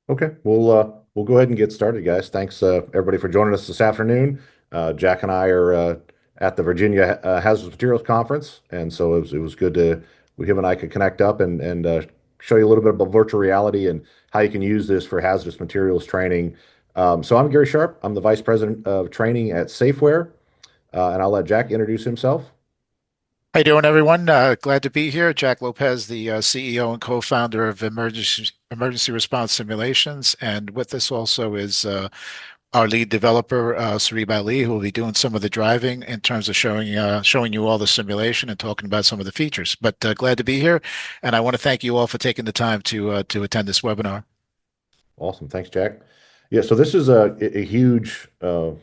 Okay, we'll go ahead and get started, guys. Thanks everybody for joining us this afternoon. Jack and I are at the Virginia Hazardous Materials Conference, and so it was good to him and I could connect up and show you a little bit about virtual reality and how you can use this for hazardous materials training. So I'm Gary Sharp. I'm the Vice President of Training at Safeware, and I'll let Jack introduce himself. How you doing, everyone? Glad to be here. Jack Lopez, the CEO and co-founder of Emergency Response Simulations, and with us also is our lead developer, Sarib Ali, who will be doing some of the driving in terms of showing you all the simulation and talking about some of the features. But glad to be here, and I want to thank you all for taking the time to attend this webinar. Awesome. Thanks, Jack. Yeah, so this is a huge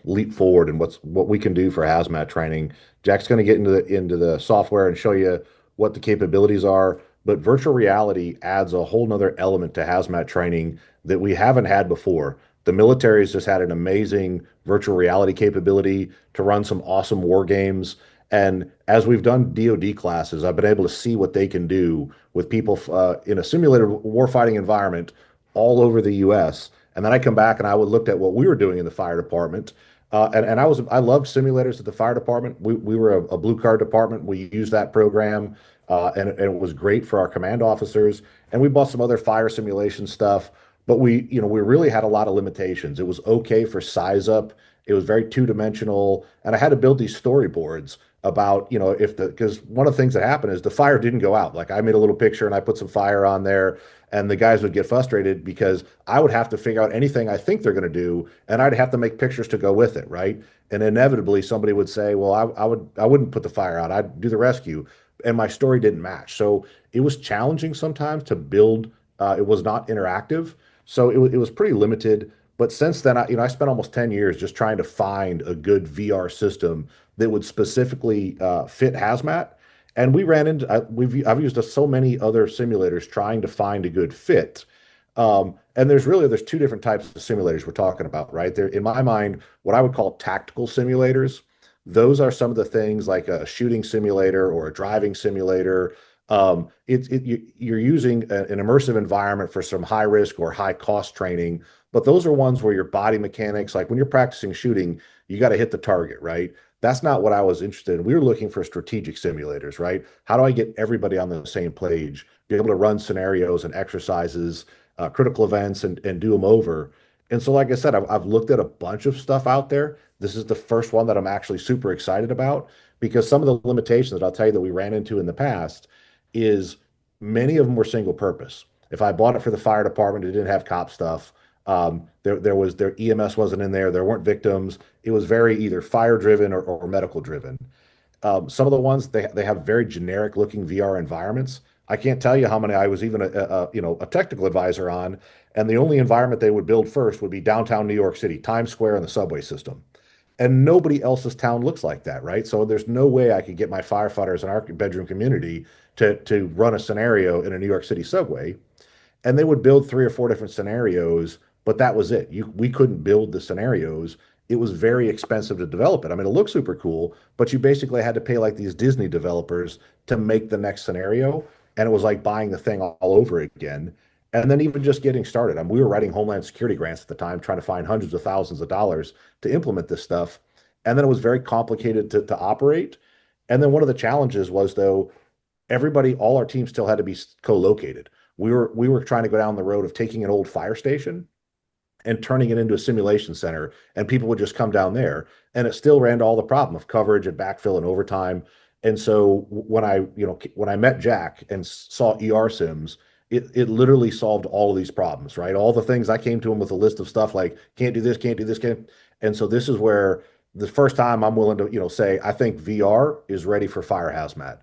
leap forward in what we can do for hazmat training. Jack's going to get into the software and show you what the capabilities are, but virtual reality adds a whole nother element to hazmat training that we haven't had before. The military has just had an amazing virtual reality capability to run some awesome war games. And as we've done DoD classes, I've been able to see what they can do with people in a simulated warfighting environment all over the US. And then I come back and I would looked at what we were doing in the fire department. And I loved simulators at the fire department. We were a blue card department. We used that program, and it was great for our command officers. And we bought some other fire simulation stuff, but we really had a lot of limitations. It was okay for size up. It was very two-dimensional, and I had to build these storyboards about, if because one of the things that happened is the fire didn't go out. Like I made a little picture and I put some fire on there, and the guys would get frustrated because I would have to figure out anything I think they're going to do, and I'd have to make pictures to go with it, right? And inevitably, somebody would say, "Well, I wouldn't put the fire out. I'd do the rescue," and my story didn't match. So it was challenging sometimes to build. It was not interactive, so it was pretty limited. But since then, I spent almost 10 years just trying to find a good VR system that would specifically fit hazmat. And we ran into I've used so many other simulators trying to find a good fit. And there's two different types of simulators we're talking about, right? There, in my mind, what I would call tactical simulators. Those are some of the things like a shooting simulator or a driving simulator. You're using an immersive environment for some high risk or high cost training, but those are ones where your body mechanics, like when you're practicing shooting, you got to hit the target, right? That's not what I was interested in. We were looking for strategic simulators, right? How do I get everybody on the same page, be able to run scenarios and exercises, critical events, and do them over? And so, like I said, I've looked at a bunch of stuff out there. This is the first one that I'm actually super excited about because some of the limitations that I'll tell you that we ran into in the past is many of them were single purpose. If I bought it for the fire department, it didn't have cop stuff. Their EMS wasn't in there. There weren't victims. It was very either fire driven or medical driven. Some of the ones they have very generic looking VR environments. I can't tell you how many I was even a technical advisor on, and the only environment they would build first would be downtown New York City, Times Square, and the subway system. And nobody else's town looks like that, right? So there's no way I could get my firefighters in our bedroom community to run a scenario in a New York City subway. And they would build three or four different scenarios, but that was it. We couldn't build the scenarios. It was very expensive to develop it. I mean, it looked super cool, but you basically had to pay like these Disney developers to make the next scenario, and it was like buying the thing all over again. And then even just getting started. I mean, we were writing Homeland Security grants at the time, trying to find hundreds of thousands of dollars to implement this stuff. And then it was very complicated to operate. And then one of the challenges was though, all our teams still had to be co-located. We were trying to go down the road of taking an old fire station and turning it into a simulation center, and people would just come down there, and it still ran into all the problem of coverage and backfill and overtime. And so when I met Jack and saw ERSims, it literally solved all of these problems, right? All the things I came to him with a list of stuff like can't do this, can't do this, can't. And so this is where the first time I'm willing to say I think VR is ready for fire hazmat.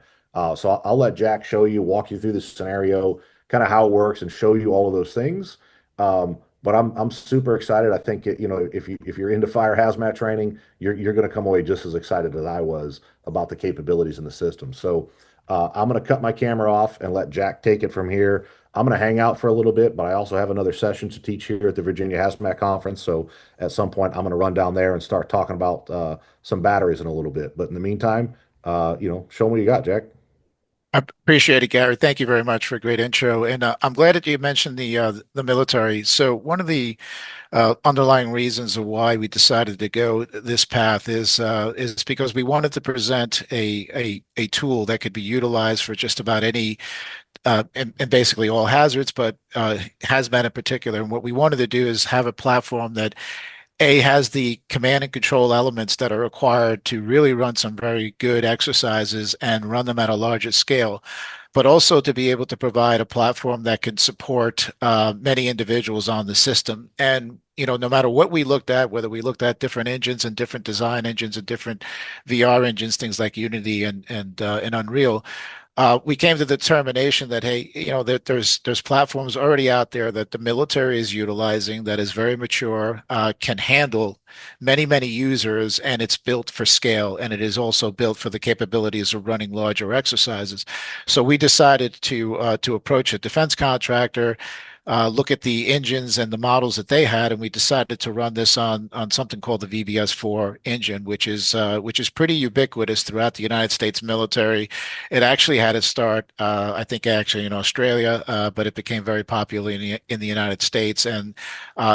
So I'll let Jack show you, walk you through this scenario, kind of how it works, and show you all of those things. But I'm super excited. I think if you're into fire hazmat training, you're going to come away just as excited as I was about the capabilities in the system. So I'm going to cut my camera off and let Jack take it from here. I'm going to hang out for a little bit, but I also have another session to teach here at the Virginia HazMat conference. So at some point, I'm going to run down there and start talking about some batteries in a little bit. But in the meantime, show me what you got, Jack. I appreciate it, Gary. Thank you very much for a great intro. And I'm glad that you mentioned the military. So one of the underlying reasons of why we decided to go this path is because we wanted to present a tool that could be utilized for just about any and basically all hazards, but HazMat in particular. And what we wanted to do is have a platform that has the command and control elements that are required to really run some very good exercises and run them at a larger scale, but also to be able to provide a platform that can support many individuals on the system. And no matter what we looked at, whether we looked at different engines and different design engines and different VR engines, things like Unity and Unreal, we came to the determination that, hey, that there's platforms already out there that the military is utilizing that is very mature, can handle many users, and it's built for scale, and it is also built for the capabilities of running larger exercises. So we decided to approach a defense contractor, look at the engines and the models that they had, and we decided to run this on something called the VBS4 engine, which is pretty ubiquitous throughout the United States military. It actually had its start, I think, actually in Australia, but it became very popular in the United States, and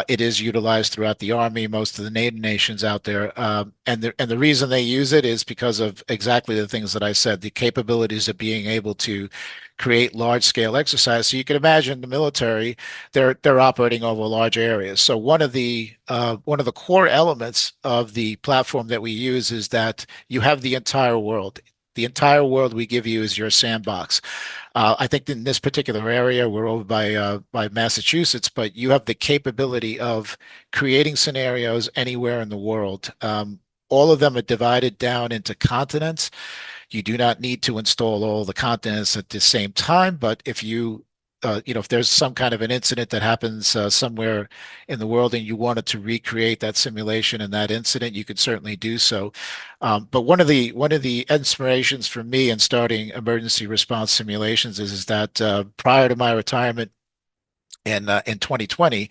it is utilized throughout the Army, most of the NATO nations out there. And the reason they use it is because of exactly the things that I said, the capabilities of being able to create large scale exercise. So you can imagine the military, they're operating over large areas. So one of the core elements of the platform that we use is that you have the entire world. The entire world we give you is your sandbox. I think in this particular area, we're over by Massachusetts, but you have the capability of creating scenarios anywhere in the world. All of them are divided down into continents. You do not need to install all the continents at the same time, but if there's some kind of an incident that happens somewhere in the world and you wanted to recreate that simulation and that incident, you could certainly do so. But one of the inspirations for me in starting emergency response simulations is that prior to my retirement in 2020,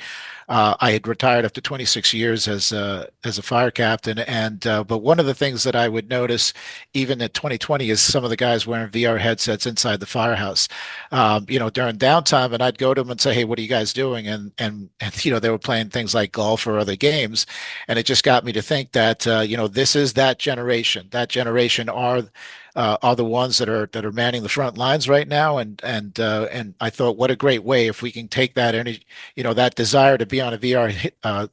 I had retired after 26 years as a fire captain, and but one of the things that I would notice even at 2020 is some of the guys wearing VR headsets inside the firehouse, during downtime, and I'd go to them and say, "Hey, what are you guys doing?" And they were playing things like golf or other games, and it just got me to think that this is that generation. That generation are the ones that are manning the front lines right now, and I thought, what a great way if we can take that energy, that desire to be on a VR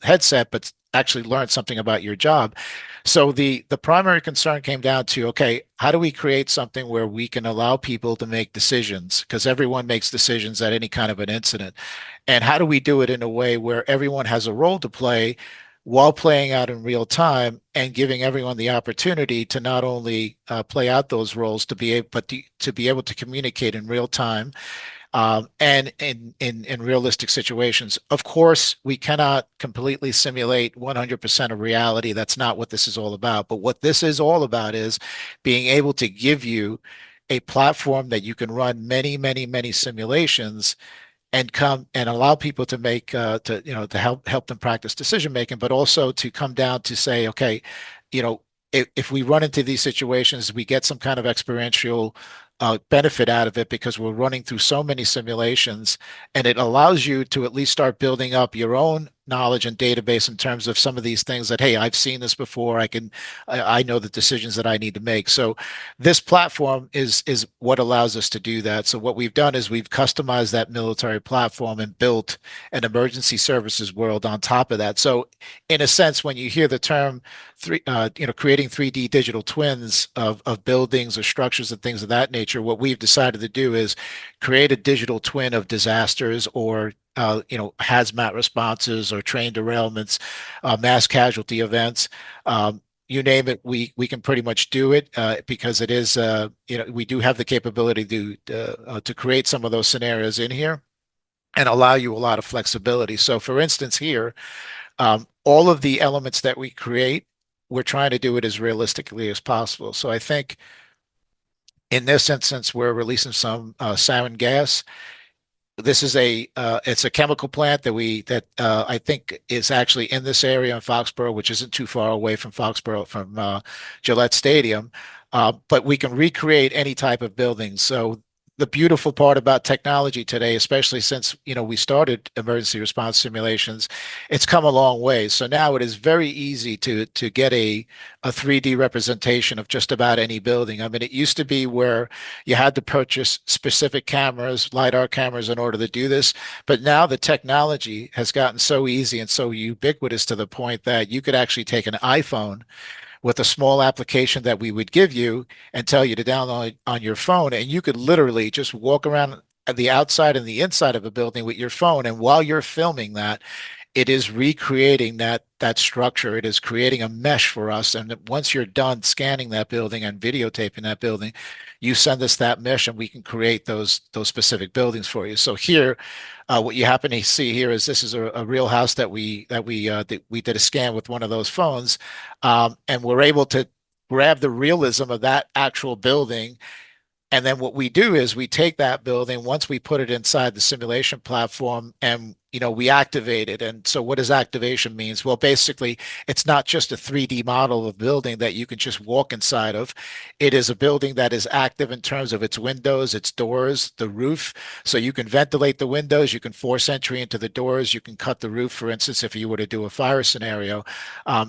headset, but actually learn something about your job. So the primary concern came down to, okay, how do we create something where we can allow people to make decisions? Because everyone makes decisions at any kind of an incident. And how do we do it in a way where everyone has a role to play while playing out in real time and giving everyone the opportunity to not only play out those roles but to be able to communicate in real time, and in realistic situations. Of course, we cannot completely simulate 100% of reality. That's not what this is all about. But what this is all about is being able to give you a platform that you can run many simulations and come and allow people to make to help them practice decision making, but also to come down to say, okay, if we run into these situations, we get some kind of experiential benefit out of it because we're running through so many simulations, and it allows you to at least start building up your own knowledge and database in terms of some of these things that, hey, I've seen this before. I know the decisions that I need to make. So this platform is what allows us to do that. So what we've done is we've customized that military platform and built an emergency services world on top of that. So in a sense, when you hear the term creating 3D digital twins of buildings or structures and things of that nature, what we've decided to do is create a digital twin of disasters or hazmat responses or train derailments, mass casualty events. You name it, we can pretty much do it because it is we do have the capability to create some of those scenarios in here and allow you a lot of flexibility. So, for instance, here, all of the elements that we create, we're trying to do it as realistically as possible. So I think in this instance, we're releasing some sarin gas. This is it's a chemical plant that I think is actually in this area in Foxborough, which isn't too far away from Foxborough from Gillette Stadium. But we can recreate any type of building. So the beautiful part about technology today, especially since, we started emergency response simulations, it's come a long way. So now it is very easy to get a 3D representation of just about any building. I mean, it used to be where you had to purchase specific cameras, LiDAR cameras, in order to do this. But now the technology has gotten so easy and so ubiquitous to the point that you could actually take an iPhone with a small application that we would give you and tell you to download on your phone. And you could literally just walk around the outside and the inside of a building with your phone. And while you're filming that, it is recreating that structure. It is creating a mesh for us. And once you're done scanning that building and videotaping that building, you send us that mesh and we can create those specific buildings for you. So here, what you happen to see here is this is a real house that we did a scan with one of those phones, and we're able to grab the realism of that actual building, and then what we do is we take that building once we put it inside the simulation platform and we activate it. And so what does activation means? Well, basically, it's not just a 3D model of a building that you can just walk inside of. It is a building that is active in terms of its windows, its doors, the roof. So you can ventilate the windows, you can force entry into the doors, you can cut the roof, for instance, if you were to do a fire scenario.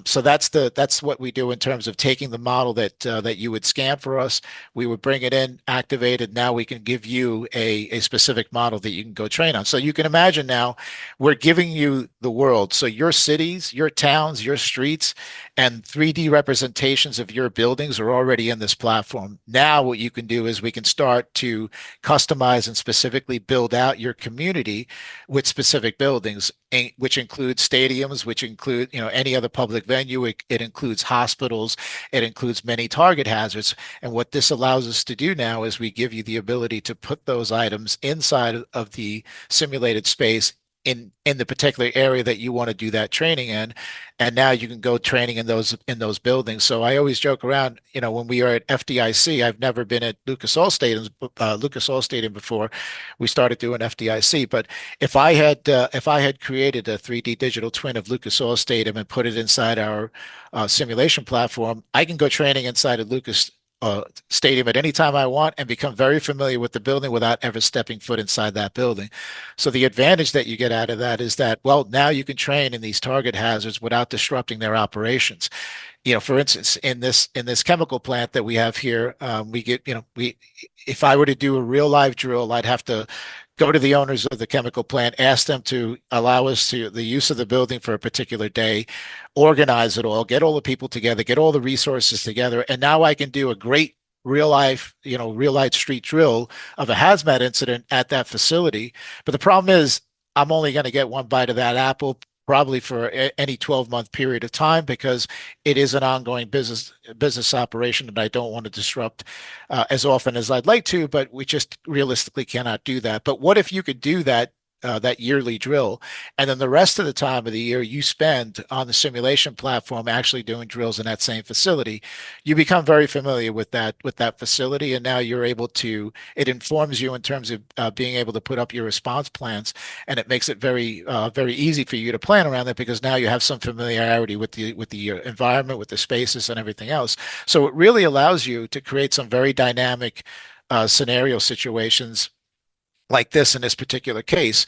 So that's what we do in terms of taking the model that you would scan for us. We would bring it in, activate it. Now we can give you a specific model that you can go train on. So you can imagine now we're giving you the world. So your cities, your towns, your streets, and 3D representations of your buildings are already in this platform. Now what you can do is we can start to customize and specifically build out your community with specific buildings, which include stadiums, which include, any other public venue. It includes hospitals. It includes many target hazards. And what this allows us to do now is we give you the ability to put those items inside of the simulated space in the particular area that you want to do that training in, and now you can go training in those buildings. So I always joke around, when we are at FDIC, I've never been at Lucas Oil Stadium before we started doing FDIC, but if I had created a 3D digital twin of Lucas Oil Stadium and put it inside our simulation platform, I can go training inside of Lucas stadium at any time I want and become very familiar with the building without ever stepping foot inside that building. So the advantage that you get out of that is that, well, now you can train in these target hazards without disrupting their operations. For instance, in this chemical plant that we have here, we get, we if I were to do a real live drill, I'd have to go to the owners of the chemical plant, ask them to allow us to the use of the building for a particular day, organize it all, get all the people together, get all the resources together, and now I can do a great real life street drill of a hazmat incident at that facility. But the problem is, I'm only going to get one bite of that apple probably for any 12-month period of time because it is an ongoing business operation and I don't want to disrupt as often as I'd like to, but we just realistically cannot do that. But what if you could do that yearly drill, and then the rest of the time of the year you spend on the simulation platform actually doing drills in that same facility? You become very familiar with that facility, and now you're able to. It informs you in terms of being able to put up your response plans, and it makes it very easy for you to plan around that because now you have some familiarity with the environment, with the spaces, and everything else. So it really allows you to create some very dynamic scenario situations like this in this particular case.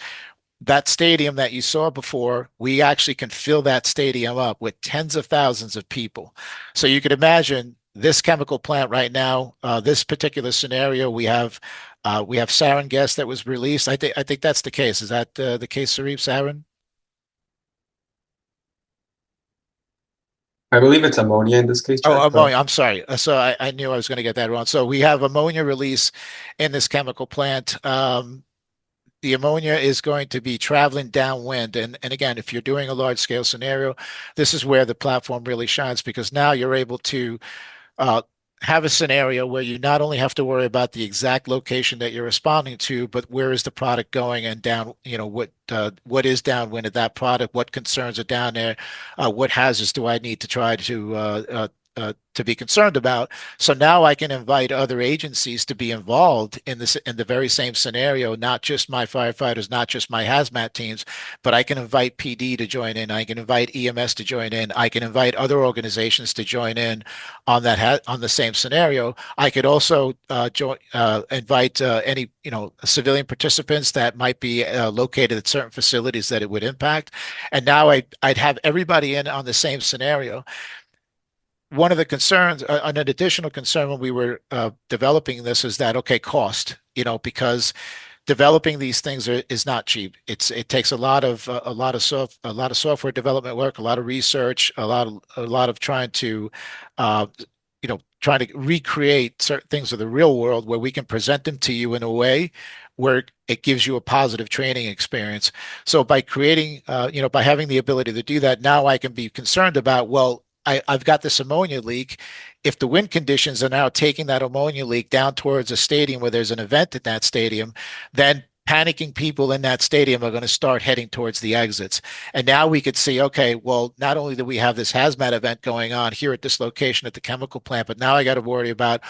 That stadium that you saw before, we actually can fill that stadium up with tens of thousands of people. So you could imagine this chemical plant right now, this particular scenario, we have sarin gas that was released. I think that's the case. Is that the case, Sarif, sarin? I believe it's ammonia in this case, Oh, Jack, but ammonia. I'm sorry. So I knew I was going to get that wrong. So we have ammonia release in this chemical plant. The ammonia is going to be traveling downwind. And again, if you're doing a large scale scenario, this is where the platform really shines because now you're able to uh, have a scenario where you not only have to worry about the exact location that you're responding to, but where is the product going and down, what is downwind of that product, what concerns are down there, what hazards do I need to try to to be concerned about. So now I can invite other agencies to be involved in the very same scenario, not just my firefighters, not just my hazmat teams, but I can invite PD to join in. I can invite EMS to join in. I can invite other organizations to join in on on the same scenario. I could also invite any civilian participants that might be located at certain facilities that it would impact, and now I'd have everybody in on the same scenario. One of the concerns, an additional concern when we were developing this is that, okay, cost, because developing these things is not cheap. It takes a lot of software development work, a lot of research, a lot of trying to trying to recreate certain things of the real world where we can present them to you in a way where it gives you a positive training experience. So by creating, by having the ability to do that, now I can be concerned about, well, I've got this ammonia leak. If the wind conditions are now taking that ammonia leak down towards a stadium where there's an event at that stadium, then panicking people in that stadium are going to start heading towards the exits. And now we could see, okay, well, not only do we have this hazmat event going on here at this location at the chemical plant, but now I got to worry about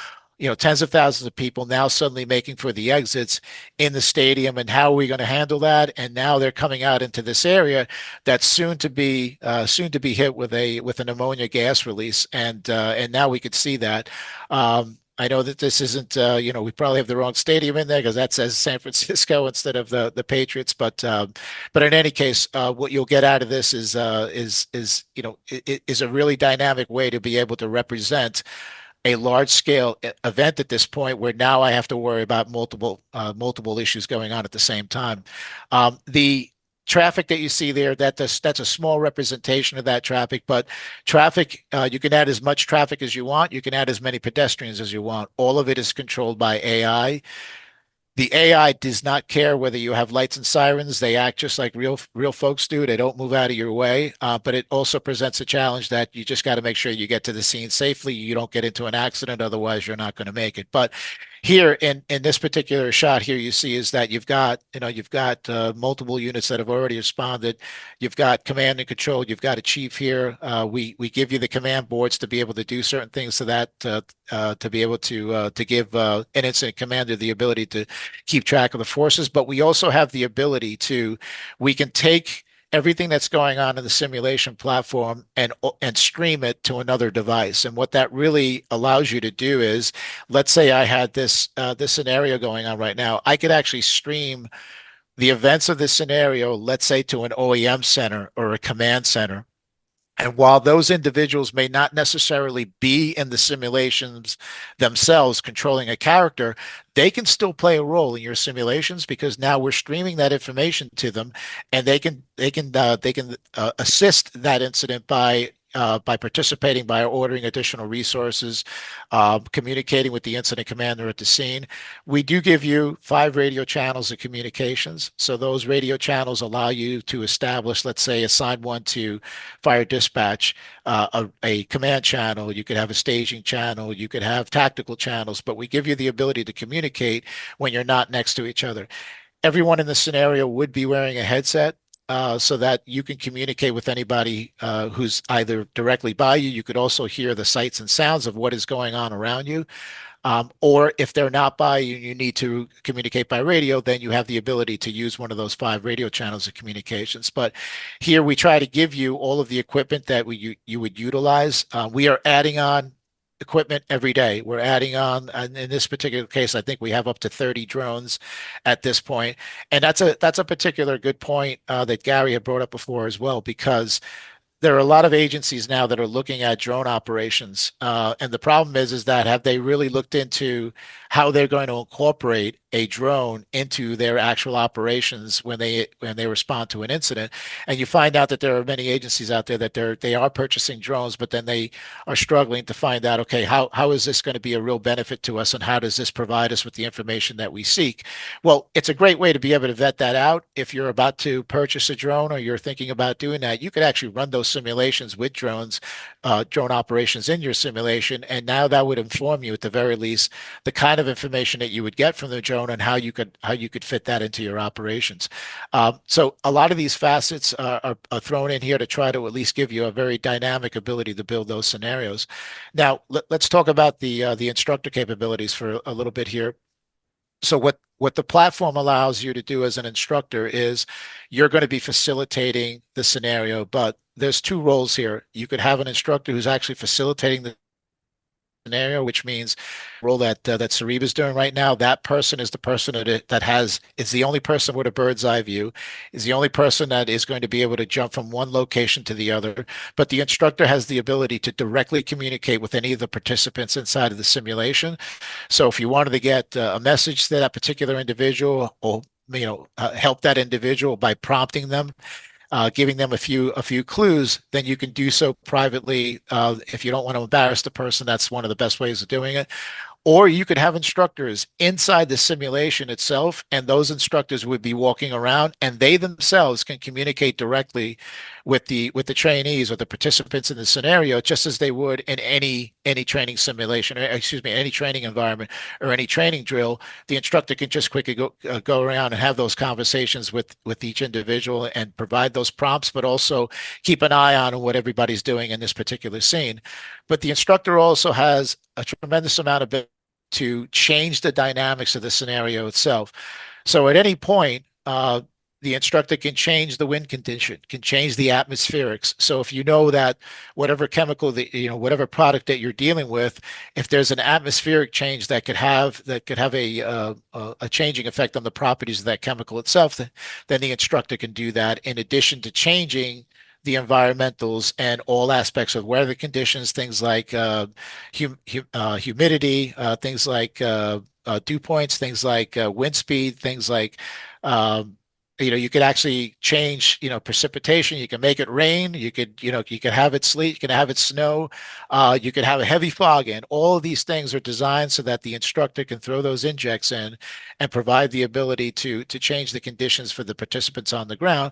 tens of thousands of people now suddenly making for the exits in the stadium, and how are we going to handle that? And now they're coming out into this area that's soon to be hit with an ammonia gas release, and now we could see that. I know that this isn't, we probably have the wrong stadium in there because that says San Francisco instead of the Patriots. But in any case, what you'll get out of this is a really dynamic way to be able to represent a large scale event at this point, where now I have to worry about multiple issues going on at the same time. The traffic that you see there, that's a small representation of that traffic, but traffic, you can add as much traffic as you want. You can add as many pedestrians as you want. All of it is controlled by AI. The AI does not care whether you have lights and sirens. They act just like real folks do. They don't move out of your way. But it also presents a challenge that you just got to make sure you get to the scene safely. You don't get into an accident, otherwise you're not going to make it. But here in this particular shot here, you see is that you've got multiple units that have already responded. You've got command and control. You've got a chief here. We give you the command boards to be able to do certain things to that to be able to give an incident commander the ability to keep track of the forces. But we also have the ability we can take everything that's going on in the simulation platform and stream it to another device. And what that really allows you to do is, let's say I had this scenario going on right now. I could actually stream the events of this scenario, let's say, to an OEM center or a command center. And while those individuals may not necessarily be in the simulations themselves controlling a character, they can still play a role in your simulations, because now we're streaming that information to them, and they can assist that incident by participating, by ordering additional resources, communicating with the incident commander at the scene. We do give you 5 radio channels of communications. So those radio channels allow you to establish, let's say, assign one to fire dispatch, a command channel. You could have a staging channel. You could have tactical channels, but we give you the ability to communicate when you're not next to each other. Everyone in the scenario would be wearing a headset, so that you can communicate with anybody who's either directly by you. You could also hear the sights and sounds of what is going on around you. Or if they're not by you, you need to communicate by radio, then you have the ability to use one of those 5 radio channels of communications. But here we try to give you all of the equipment that you would utilize. We are adding on equipment every day. We're adding on, in this particular case, I think we have up to 30 drones at this point. And that's a particular good point that Gary had brought up before as well, because there are a lot of agencies now that are looking at drone operations. And the problem is that have they really looked into how they're going to incorporate a drone into their actual operations when they respond to an incident? And you find out that there are many agencies out there that they are purchasing drones, but then they are struggling to find out, okay, how is this going to be a real benefit to us, and how does this provide us with the information that we seek? Well, it's a great way to be able to vet that out. If you're about to purchase a drone or you're thinking about doing that, you could actually run those simulations with drones, drone operations in your simulation, and now that would inform you at the very least the kind of information that you would get from the drone and how you could fit that into your operations. So a lot of these facets are thrown in here to try to at least give you a very dynamic ability to build those scenarios. Now, let's talk about the instructor capabilities for a little bit here. So what the platform allows you to do as an instructor is you're going to be facilitating the scenario, but there's two roles here. You could have an instructor who's actually facilitating the scenario, which means role that Sarib is doing right now. That person is the person is the only person with a bird's eye view, is the only person that is going to be able to jump from one location to the other. But the instructor has the ability to directly communicate with any of the participants inside of the simulation. So if you wanted to get a message to that particular individual, or help that individual by prompting them, giving them a few clues, then you can do so privately. If you don't want to embarrass the person, that's one of the best ways of doing it. Or you could have instructors inside the simulation itself, and those instructors would be walking around, and they themselves can communicate directly with the trainees or the participants in the scenario, just as they would in any training simulation, or excuse me, any training environment or any training drill. The instructor can just quickly go around and have those conversations with each individual and provide those prompts, but also keep an eye on what everybody's doing in this particular scene. But the instructor also has a tremendous amount of to change the dynamics of the scenario itself. So at any point, the instructor can change the wind condition, can change the atmospherics. So if you know that whatever chemical whatever product that you're dealing with, if there's an atmospheric change that could have a changing effect on the properties of that chemical itself, then the instructor can do that in addition to changing the environmentals and all aspects of weather conditions, things like humidity, things like dew points, things like wind speed, things like you could actually change precipitation. You can make it rain. You could have it sleet. You can have it snow. You could have a heavy fog in. All of these things are designed so that the instructor can throw those injects in and provide the ability to change the conditions for the participants on the ground.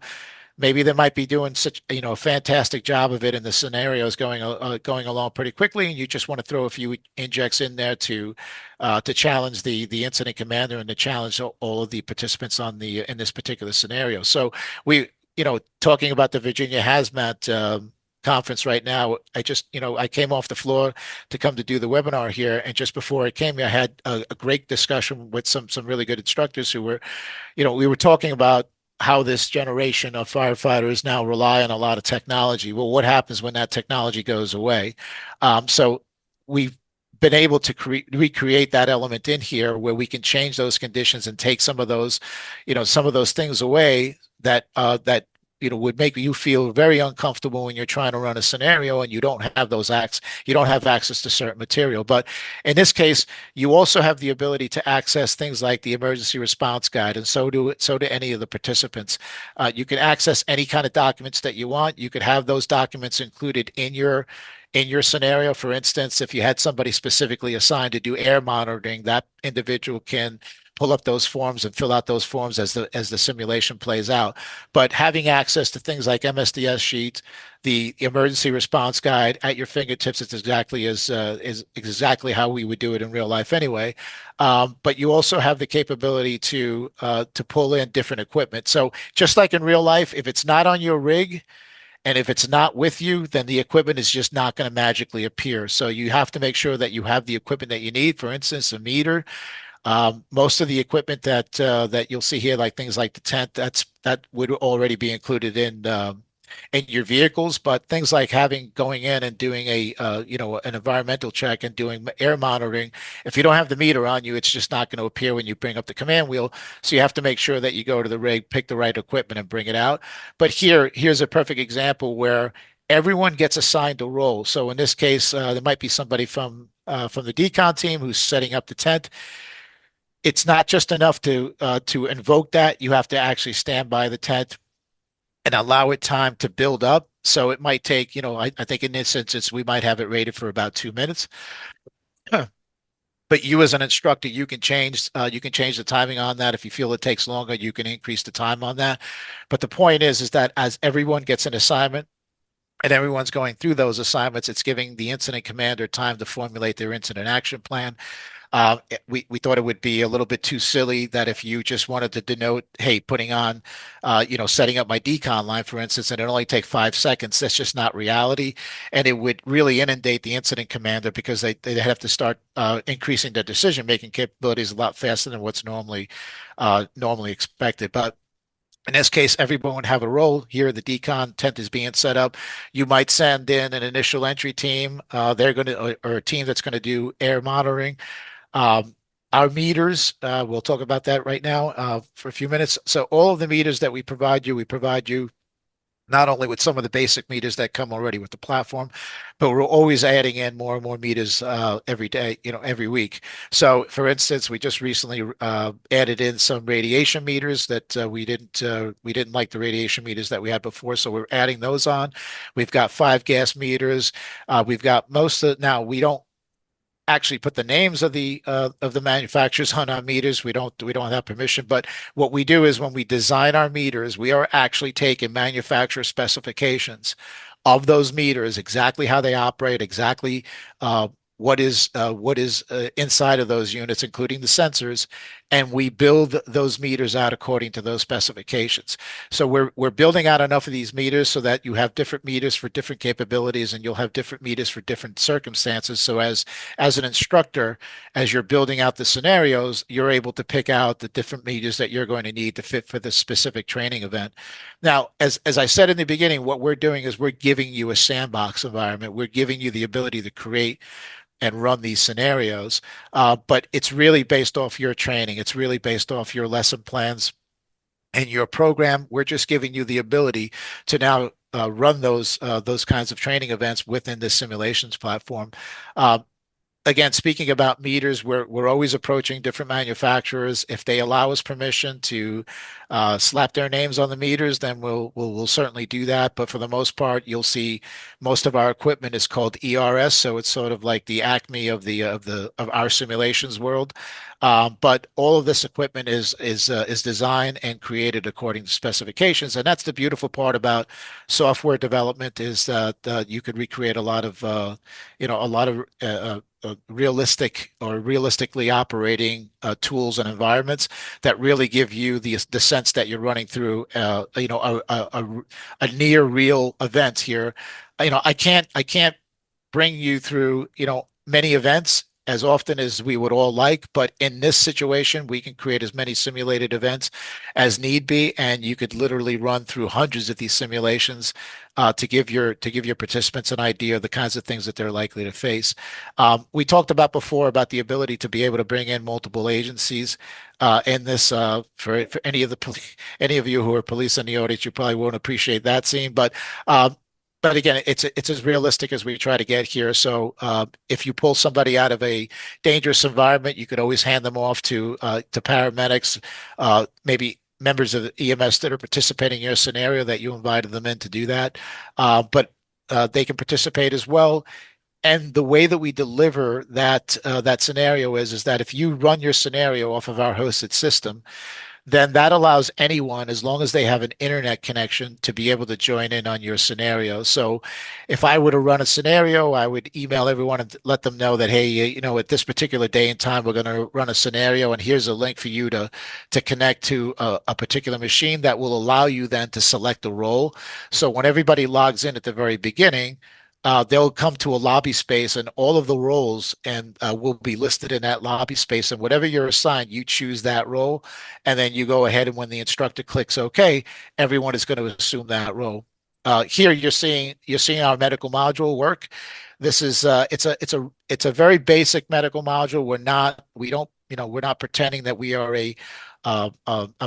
Maybe they might be doing such a fantastic job of it, and the scenario is going along pretty quickly, and you just want to throw a few injects in there to challenge the incident commander and to challenge all of the participants in this particular scenario. So talking about the Virginia HazMat conference right now, I came off the floor to come to do the webinar here, and just before I came here, I had a great discussion with some really good instructors who were, we were talking about how this generation of firefighters now rely on a lot of technology. Well, what happens when that technology goes away? So we've been able to recreate that element in here where we can change those conditions and take some of those things away that would make you feel very uncomfortable when you're trying to run a scenario and you don't have you don't have access to certain material. But in this case, you also have the ability to access things like the emergency response guide, and so do any of the participants. You can access any kind of documents that you want. You could have those documents included in your scenario. For instance, if you had somebody specifically assigned to do air monitoring, that individual can pull up those forms and fill out those forms as the simulation plays out. But having access to things like MSDS sheets, the emergency response guide at your fingertips is exactly how we would do it in real life anyway. But you also have the capability to pull in different equipment. So just like in real life, if it's not on your rig, and if it's not with you, then the equipment is just not going to magically appear. So you have to make sure that you have the equipment that you need. For instance, a meter. Most of the equipment that you'll see here, like things like the tent, that would already be included in your vehicles. But things like going in and doing an environmental check and doing air monitoring, if you don't have the meter on you, it's just not going to appear when you bring up the command wheel. So you have to make sure that you go to the rig, pick the right equipment, and bring it out. But here's a perfect example where everyone gets assigned a role. So in this case, there might be somebody from the decon team who's setting up the tent. It's not just enough to invoke that. You have to actually stand by the tent and allow it time to build up. So it might take, I think in this instance, we might have it rated for about 2 minutes. But you as an instructor, you can change the timing on that. If you feel it takes longer, you can increase the time on that. But the point is that as everyone gets an assignment, and everyone's going through those assignments. It's giving the incident commander time to formulate their incident action plan. We thought it would be a little bit too silly that if you just wanted to denote, hey, putting on, setting up my decon line, for instance, and it only take 5 seconds. That's just not reality, and it would really inundate the incident commander because they have to start increasing their decision making capabilities a lot faster than what's normally expected. But in this case, everyone would have a role. Here, the decon tent is being set up. You might send in an initial entry team. They're going to, or a team that's going to do air monitoring. Um, our meters, we'll talk about that right now for a few minutes. So all of the meters that we provide you not only with some of the basic meters that come already with the platform, but we're always adding in more and more meters every day, every week. So, for instance, we just recently added in some radiation meters that we didn't like the radiation meters that we had before, so we're adding those on. We've got 5 gas meters. We've got most of now we don't actually put the names of the manufacturers on our meters. We don't have permission, but what we do is when we design our meters, we are actually taking manufacturer specifications of those meters, exactly how they operate, exactly what is inside of those units, including the sensors, and we build those meters out according to those specifications. So we're building out enough of these meters so that you have different meters for different capabilities, and you'll have different meters for different circumstances. So as an instructor, as you're building out the scenarios, you're able to pick out the different meters that you're going to need to fit for the specific training event. Now, as I said in the beginning, what we're doing is we're giving you a sandbox environment. We're giving you the ability to create and run these scenarios. But it's really based off your training. It's really based off your lesson plans and your program. We're just giving you the ability to now run those kinds of training events within the simulations platform. Uh, Again, speaking about meters, we're always approaching different manufacturers. If they allow us permission to slap their names on the meters, then we'll certainly do that. But for the most part, you'll see most of our equipment is called ERS, so it's sort of like the Acme of our simulations world. But all of this equipment is designed and created according to specifications, and that's the beautiful part about software development is that you could recreate a lot of realistic or realistically operating tools and environments that really give you the sense that you're running through a near real event here. I can't bring you through many events as often as we would all like, but in this situation, we can create as many simulated events as need be, and you could literally run through hundreds of these simulations to give your participants an idea of the kinds of things that they're likely to face. We talked about before about the ability to be able to bring in multiple agencies. In this, for any of you who are police in the audience, you probably won't appreciate that scene, but again, it's as realistic as we try to get here. So if you pull somebody out of a dangerous environment, you could always hand them off to paramedics, maybe members of the EMS that are participating in your scenario that you invited them in to do that. But they can participate as well. And the way that we deliver that scenario is that if you run your scenario off of our hosted system, then that allows anyone, as long as they have an internet connection, to be able to join in on your scenario. So if I were to run a scenario, I would email everyone and let them know that, hey, at this particular day and time, we're going to run a scenario, and here's a link for you to connect to a particular machine that will allow you then to select a role. So when everybody logs in at the very beginning, they'll come to a lobby space, and all of the roles and will be listed in that lobby space. And whatever you're assigned, you choose that role, and then you go ahead. And when the instructor clicks OK, everyone is going to assume that role. Here you're seeing our medical module work. This is it's a very basic medical module. We're not pretending that we are a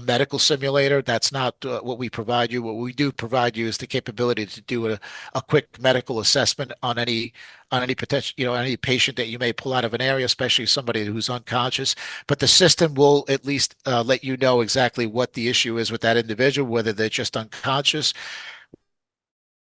medical simulator. That's not what we provide you. What we do provide you is the capability to do a quick medical assessment on any potential, any patient that you may pull out of an area, especially somebody who's unconscious. But the system will at least let you know exactly what the issue is with that individual, whether they're just unconscious,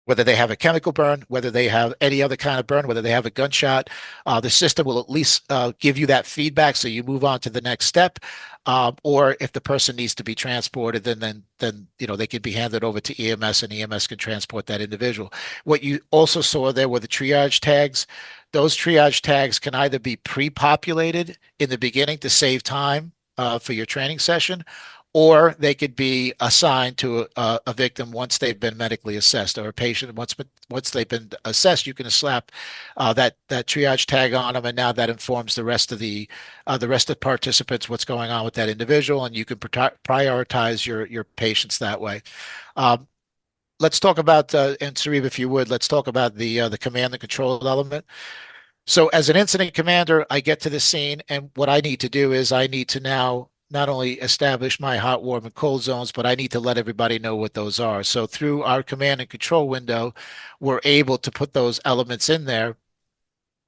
whether they have a chemical burn, whether they have any other kind of burn, whether they have a gunshot. The system will at least give you that feedback so you move on to the next step. Or if the person needs to be transported, then they can be handed over to EMS, and EMS can transport that individual. What you also saw there were the triage tags. Those triage tags can either be pre-populated in the beginning to save time for your training session, or they could be assigned to a victim once they've been medically assessed, or a patient once they've been assessed. You can slap that triage tag on them, and now that informs the rest of the participants what's going on with that individual, and you can prioritize your patients that way. Um, let's talk about and Sarib, if you would, let's talk about the command and control element. So as an incident commander, I get to the scene, and what I need to do is I need to now not only establish my hot, warm, and cold zones, but I need to let everybody know what those are. So through our command and control window, we're able to put those elements in there.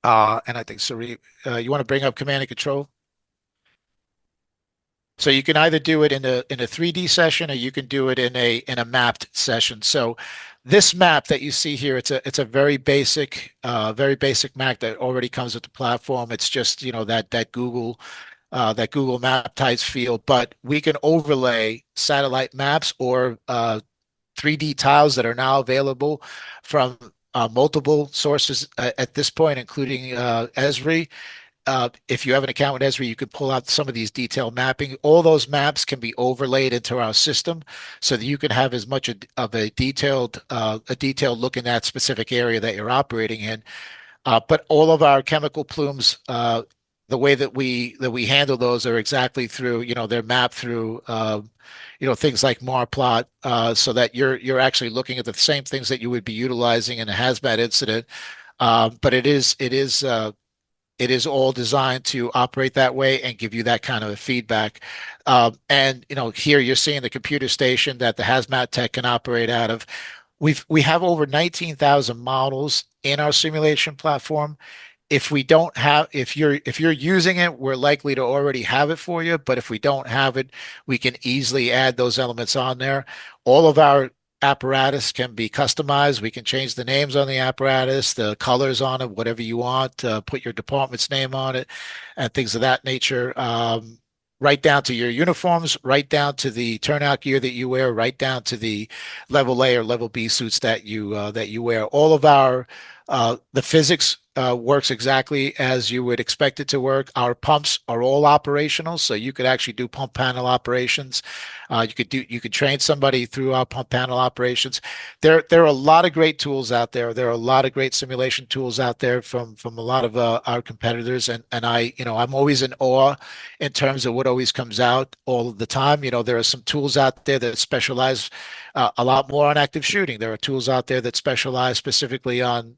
And I think, Sari, you want to bring up command and control? So you can either do it in a 3D session, or you can do it in a mapped session. So this map that you see here, it's a very basic map that already comes with the platform. It's just that Google Map type feel, but we can overlay satellite maps or 3D tiles that are now available from multiple sources at this point, including Esri. If you have an account with Esri, you could pull out some of these detailed mapping. All those maps can be overlaid into our system so that you can have as much of a detailed look in that specific area that you're operating in. But all of our chemical plumes, the way that we handle those are exactly through, they're mapped through, things like Marplot, so that you're actually looking at the same things that you would be utilizing in a hazmat incident. But it is all designed to operate that way and give you that kind of a feedback. And here you're seeing the computer station that the hazmat tech can operate out of. We have over 19,000 models in our simulation platform. If you're using it, we're likely to already have it for you. But if we don't have it, we can easily add those elements on there. All of our apparatus can be customized. We can change the names on the apparatus, the colors on it, whatever you want. Put your department's name on it, and things of that nature. Right down to your uniforms, right down to the turnout gear that you wear, right down to the level A or level B suits that you wear. All of our the physics works exactly as you would expect it to work. Our pumps are all operational, so you could actually do pump panel operations. You could train somebody through our pump panel operations. There are a lot of great tools out there. There are a lot of great simulation tools out there from a lot of our competitors, and I'm always in awe in terms of what always comes out all of the time. There are some tools out there that specialize a lot more on active shooting. There are tools out there that specialize specifically on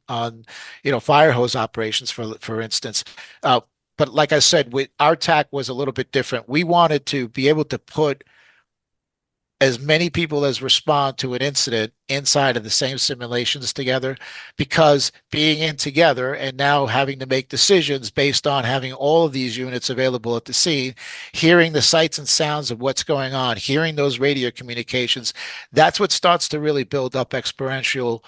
fire hose operations, for instance. But like I said, our tack was a little bit different. We wanted to be able to put as many people as respond to an incident inside of the same simulations together, because being in together and now having to make decisions based on having all of these units available at the scene, hearing the sights and sounds of what's going on, hearing those radio communications, that's what starts to really build up your experiential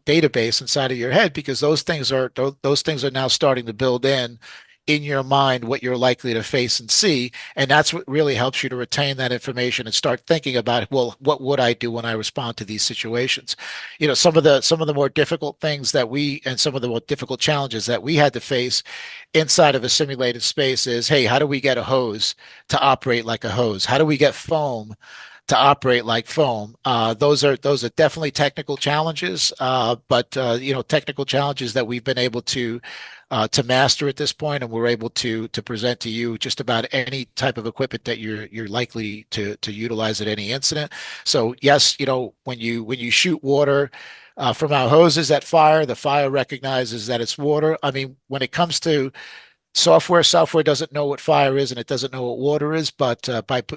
database inside of your head, because those things are now starting to build in your mind what you're likely to face and see. And that's what really helps you to retain that information and start thinking about, well, what would I do when I respond to these situations? Some of the more difficult things and some of the more difficult challenges that we had to face inside of a simulated space is, hey, how do we get a hose to operate like a hose? How do we get foam to operate like foam? Those are definitely technical challenges, but technical challenges that we've been able to master at this point, and we're able to present to you just about any type of equipment that you're likely to utilize at any incident. So yes, when you shoot water from our hoses at fire, the fire recognizes that it's water. I mean, when it comes to Software doesn't know what fire is and it doesn't know what water is, but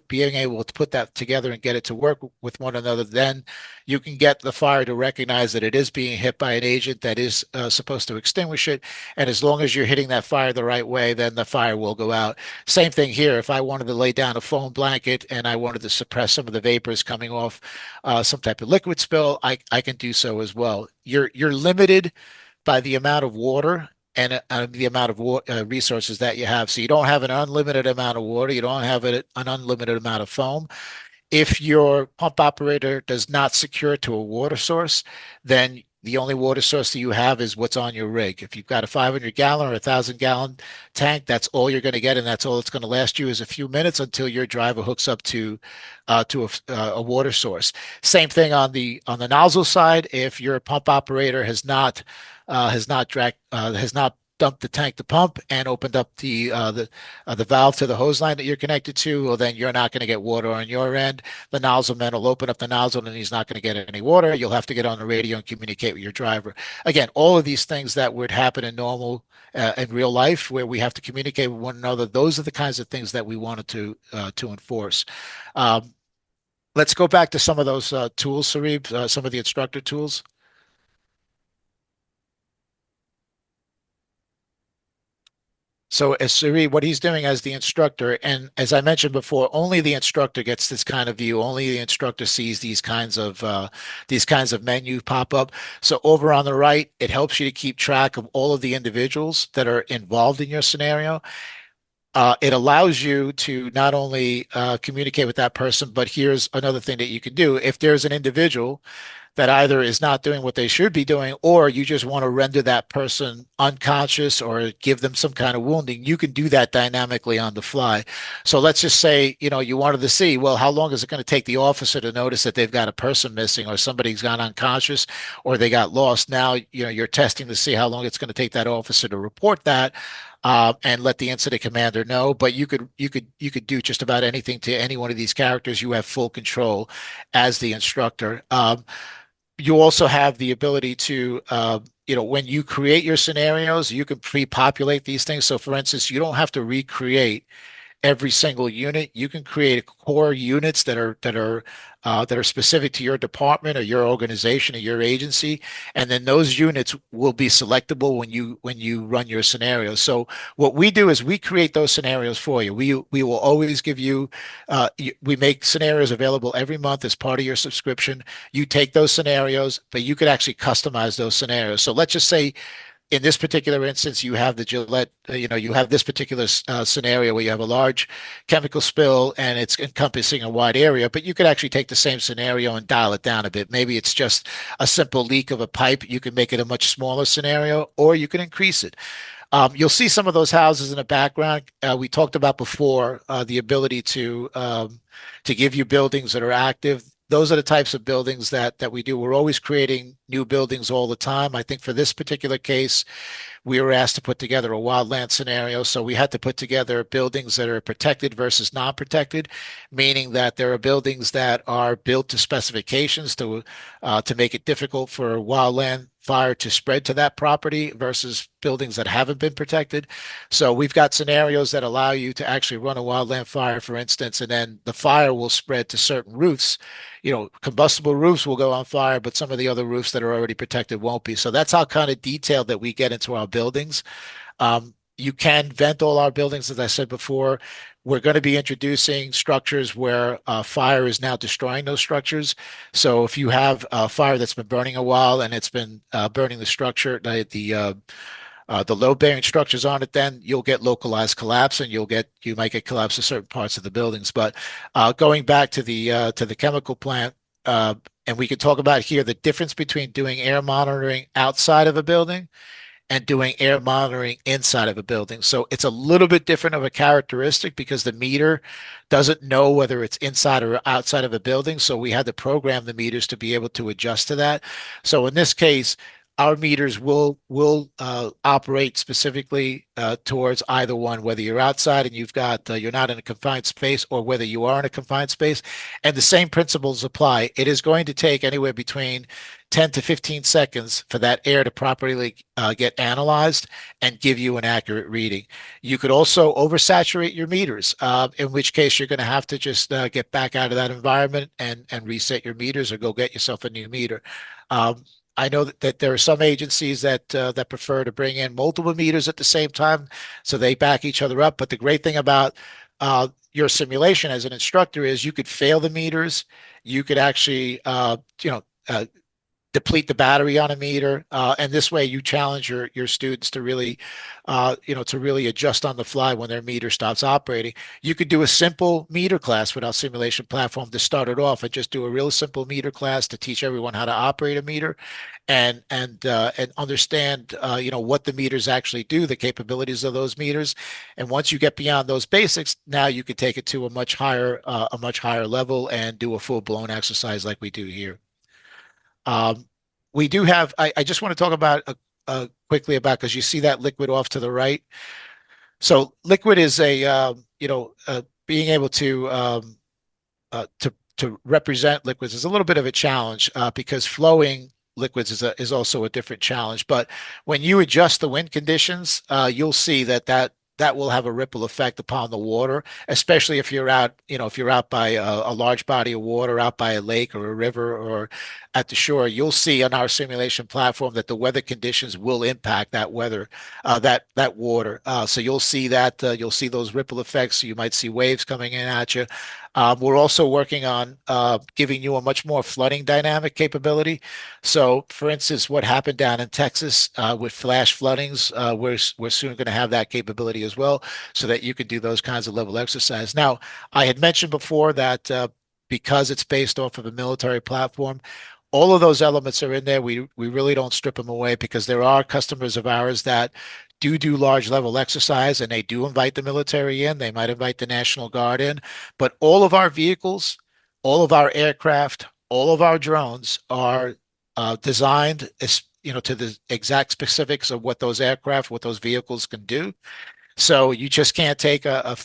being able to put that together and get it to work with one another, then you can get the fire to recognize that it is being hit by an agent that is supposed to extinguish it. And as long as you're hitting that fire the right way, then the fire will go out. Same thing here. If I wanted to lay down a foam blanket and I wanted to suppress some of the vapors coming off some type of liquid spill, I can do so as well. You're limited by the amount of water and the amount of resources that you have. So you don't have an unlimited amount of water. You don't have an unlimited amount of foam. If your pump operator does not secure it to a water source, then the only water source that you have is what's on your rig. If you've got a 500-gallon or 1,000-gallon tank, that's all you're going to get, and that's all it's going to last you is a few minutes until your driver hooks up to a water source. Same thing on the nozzle side. If your pump operator has not dumped the tank to pump and opened up the valve to the hose line that you're connected to, well, then you're not going to get water on your end. The nozzle man will open up the nozzle and he's not going to get any water. You'll have to get on the radio and communicate with your driver. Again, all of these things that would happen in normal in real life where we have to communicate with one another, those are the kinds of things that we wanted to enforce. Let's go back to some of those tools, Sarib, some of the instructor tools. So as Siri, what he's doing as the instructor, and as I mentioned before, only the instructor gets this kind of view. Only the instructor sees these kinds of menu pop up. So over on the right, it helps you to keep track of all of the individuals that are involved in your scenario. It allows you to not only communicate with that person, but here's another thing that you can do. If there's an individual that either is not doing what they should be doing, or you just want to render that person unconscious or give them some kind of wounding, you can do that dynamically on the fly. So let's just say, you wanted to see, well, how long is it going to take the officer to notice that they've got a person missing or somebody's gone unconscious or they got lost? Now, you're testing to see how long it's going to take that officer to report that. And let the incident commander know. But you could do just about anything to any one of these characters. You have full control as the instructor. You also have the ability to, when you create your scenarios, you can pre-populate these things. So for instance, you don't have to recreate every single unit. You can create core units that are specific to your department or your organization or your agency, and then those units will be selectable when you run your scenarios. So what we do is we create those scenarios for you. We will always give you. We make scenarios available every month as part of your subscription. You take those scenarios, but you could actually customize those scenarios. So let's just say in this particular instance, you have the Gillette, you have this particular scenario where you have a large chemical spill and it's encompassing a wide area, but you could actually take the same scenario and dial it down a bit. Maybe it's just a simple leak of a pipe. You can make it a much smaller scenario, or you can increase it. You'll see some of those houses in the background. We talked about before the ability to give you buildings that are active. Those are the types of buildings that we do. We're always creating new buildings all the time. I think for this particular case, we were asked to put together a wildland scenario. So we had to put together buildings that are protected versus non-protected, meaning that there are buildings that are built to specifications to make it difficult for wildland fire to spread to that property versus buildings that haven't been protected. So we've got scenarios that allow you to actually run a wildland fire, for instance, and then the fire will spread to certain roofs. Combustible roofs will go on fire, but some of the other roofs that are already protected won't be. So that's how kind of detailed that we get into our buildings. You can vent all our buildings, as I said before. We're going to be introducing structures where fire is now destroying those structures. So if you have a fire that's been burning a while and it's been burning the structure, the load-bearing structures on it, then you'll get localized collapse, and you might get collapse to certain parts of the buildings. But going back to the chemical plant, and we can talk about here the difference between doing air monitoring outside of a building and doing air monitoring inside of a building. So it's a little bit different of a characteristic because the meter doesn't know whether it's inside or outside of a building. So we had to program the meters to be able to adjust to that. So in this case, our meters will operate specifically towards either one, whether you're outside and you're not in a confined space, or whether you are in a confined space. And the same principles apply. It is going to take anywhere between 10 to 15 seconds for that air to properly get analyzed and give you an accurate reading. You could also oversaturate your meters, in which case you're going to have to just get back out of that environment and reset your meters or go get yourself a new meter. I know that there are some agencies that prefer to bring in multiple meters at the same time, so they back each other up. But the great thing about your simulation as an instructor is you could fail the meters, you could actually deplete the battery on a meter, and this way you challenge your students to really to really adjust on the fly when their meter stops operating. You could do a simple meter class with our simulation platform to start it off and just do a real simple meter class to teach everyone how to operate a meter and understand what the meters actually do, the capabilities of those meters. And once you get beyond those basics, now you could take it to a much higher level and do a full-blown exercise like we do here. We do have, I just want to talk about quickly about, because you see that liquid off to the right. So liquid is being able to represent liquids is a little bit of a challenge because flowing liquids is also a different challenge. But when you adjust the wind conditions, you'll see that will have a ripple effect upon the water, especially if you're out, if you're out by a large body of water, out by a lake or a river or at the shore. You'll see on our simulation platform that the weather conditions will impact that weather, that water. So you'll see that you'll see those ripple effects. You might see waves coming in at you. We're also working on giving you a much more flooding dynamic capability. So, for instance, what happened down in Texas with flash floodings, we're soon going to have that capability as well, so that you can do those kinds of level exercise. Now, I had mentioned before that because it's based off of a military platform, all of those elements are in there. We really don't strip them away because there are customers of ours that do large level exercise and they do invite the military in. They might invite the National Guard in, but all of our vehicles, all of our aircraft, all of our drones are designed to the exact specifics of what those aircraft, what those vehicles can do. So you just can't take a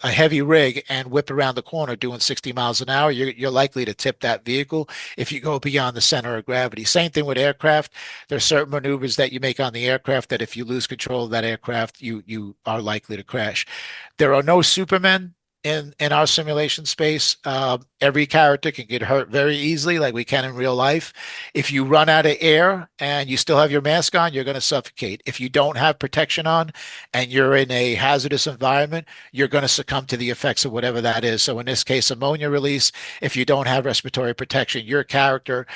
heavy rig and whip around the corner doing 60 miles an hour. You're likely to tip that vehicle if you go beyond the center of gravity. Same thing with aircraft. There are certain maneuvers that you make on the aircraft that if you lose control of that aircraft, you are likely to crash. There are no supermen in our simulation space. Every character can get hurt very easily, like we can in real life. If you run out of air and you still have your mask on, you're going to suffocate. If you don't have protection on and you're in a hazardous environment, you're going to succumb to the effects of whatever that is. So in this case, ammonia release, if you don't have respiratory protection, your character,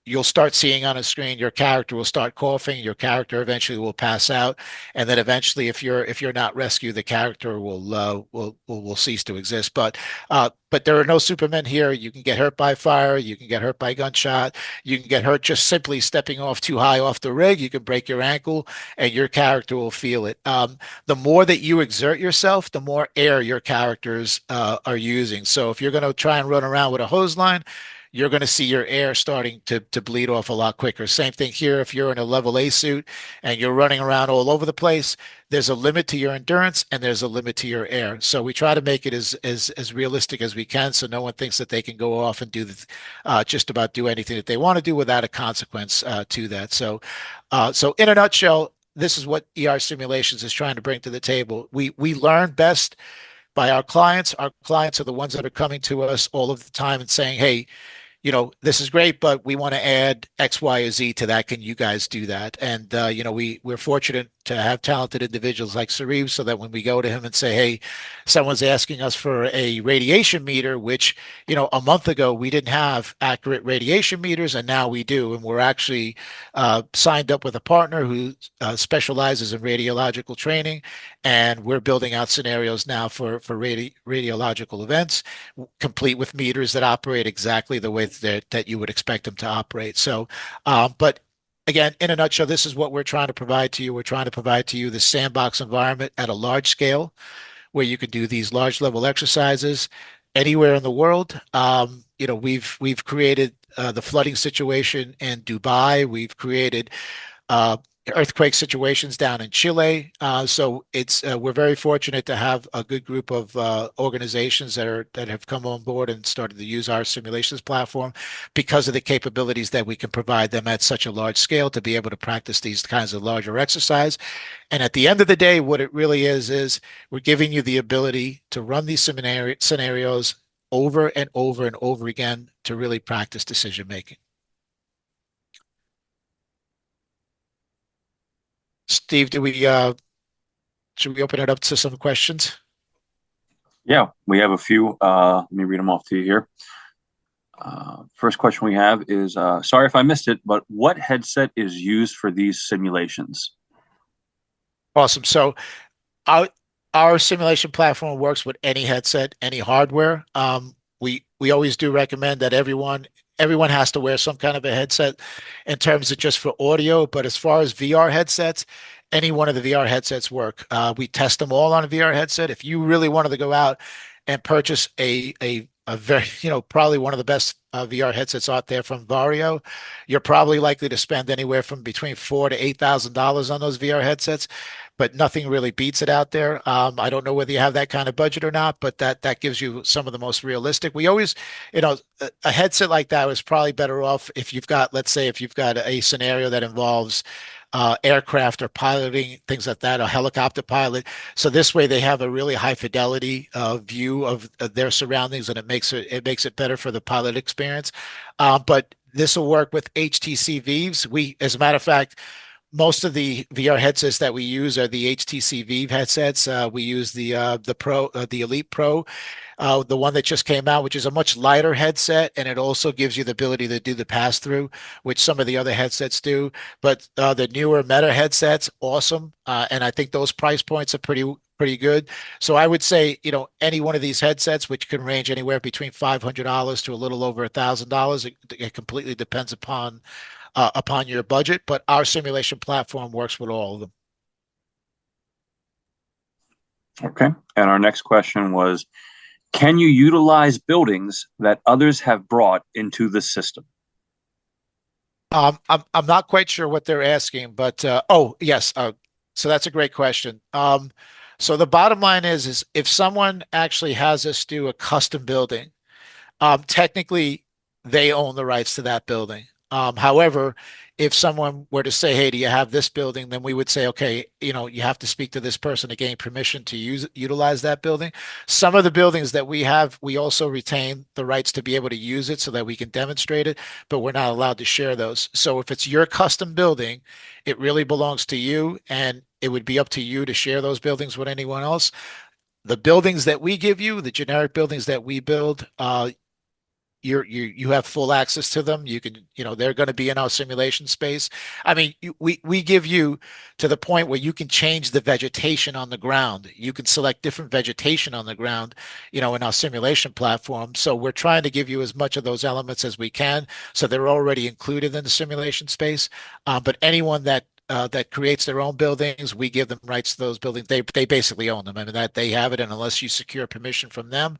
you'll start seeing on a screen, your character will start coughing, your character eventually will pass out, and then eventually, if you're not rescued, the character will cease to exist. But there are no supermen here. You can get hurt by fire, you can get hurt by gunshot, you can get hurt just simply stepping off too high off the rig. You can break your ankle, and your character will feel it. The more that you exert yourself, the more air your characters are using. So if you're going to try and run around with a hose line, you're going to see your air starting to bleed off a lot quicker. Same thing here. If you're in a level A suit and you're running around all over the place, there's a limit to your endurance and there's a limit to your air. So we try to make it as realistic as we can, so no one thinks that they can go off and do just about do anything that they want to do without a consequence to that. So in a nutshell, this is what ER Simulations is trying to bring to the table. We learn best by our clients. Our clients are the ones that are coming to us all of the time and saying, hey, this is great, but we want to add X, Y, or Z to that. Can you guys do that? And, we're fortunate to have talented individuals like Sarib, so that when we go to him and say, hey, someone's asking us for a radiation meter, which, a month ago we didn't have accurate radiation meters, and now we do. And we're actually signed up with a partner who specializes in radiological training, and we're building out scenarios now for radiological events, complete with meters that operate exactly the way that you would expect them to operate. So, but again, in a nutshell, this is what we're trying to provide to you. We're trying to provide to you the sandbox environment at a large scale where you can do these large level exercises anywhere in the world. We've created the flooding situation in Dubai. We've created earthquake situations down in Chile. So it's we're very fortunate to have a good group of organizations that have come on board and started to use our simulations platform because of the capabilities that we can provide them at such a large scale to be able to practice these kinds of larger exercise. And at the end of the day, what it really is we're giving you the ability to run these scenarios over and over and over again to really practice decision making. Steve, should we open it up to some questions? Yeah, we have a few. Let me read them off to you here. First question we have is, sorry if I missed it, but what headset is used for these simulations? Awesome. So our our simulation platform works with any headset, any hardware. We always do recommend that everyone has to wear some kind of a headset in terms of just for audio. But as far as VR headsets, any one of the VR headsets work. We test them all on a VR headset. If you really wanted to go out and purchase a very, probably one of the best VR headsets out there from Vario, you're probably likely to spend anywhere from between $4,000 to $8,000 on those VR headsets, but nothing really beats it out there. I don't know whether you have that kind of budget or not, but that gives you some of the most realistic. We always, a headset like that is probably better off if you've got, let's say, if you've got a scenario that involves aircraft or piloting, things like that, a helicopter pilot. So this way they have a really high fidelity view of their surroundings, and it makes it better for the pilot experience. But this will work with HTC Vives. As a matter of fact, most of the VR headsets that we use are the HTC Vive headsets. We use the Elite Pro, the one that just came out, which is a much lighter headset, and it also gives you the ability to do the pass through, which some of the other headsets do. But the newer Meta headsets, awesome, and I think those price points are pretty good. So I would say, any one of these headsets, which can range anywhere between $500 to a little over $1,000, it completely depends upon your budget. But our simulation platform works with all of them. Okay. And our next question was, can you utilize buildings that others have brought into the system? I'm not quite sure what they're asking, but oh yes, so that's a great question. So the bottom line is if someone actually has us do a custom building, technically they own the rights to that building. However, if someone were to say, "Hey, do you have this building?" then we would say, "Okay, you have to speak to this person to gain permission to utilize that building." Some of the buildings that we have, we also retain the rights to be able to use it so that we can demonstrate it, but we're not allowed to share those. So if it's your custom building, it really belongs to you, and it would be up to you to share those buildings with anyone else. The buildings that we give you, the generic buildings that we build, you have full access to them. You can, they're going to be in our simulation space. I mean, we give you to the point where you can change the vegetation on the ground. You can select different vegetation on the ground, in our simulation platform. So we're trying to give you as much of those elements as we can, so they're already included in the simulation space. But anyone that creates their own buildings, we give them rights to those buildings. They basically own them. I mean, that they have it, and unless you secure permission from them,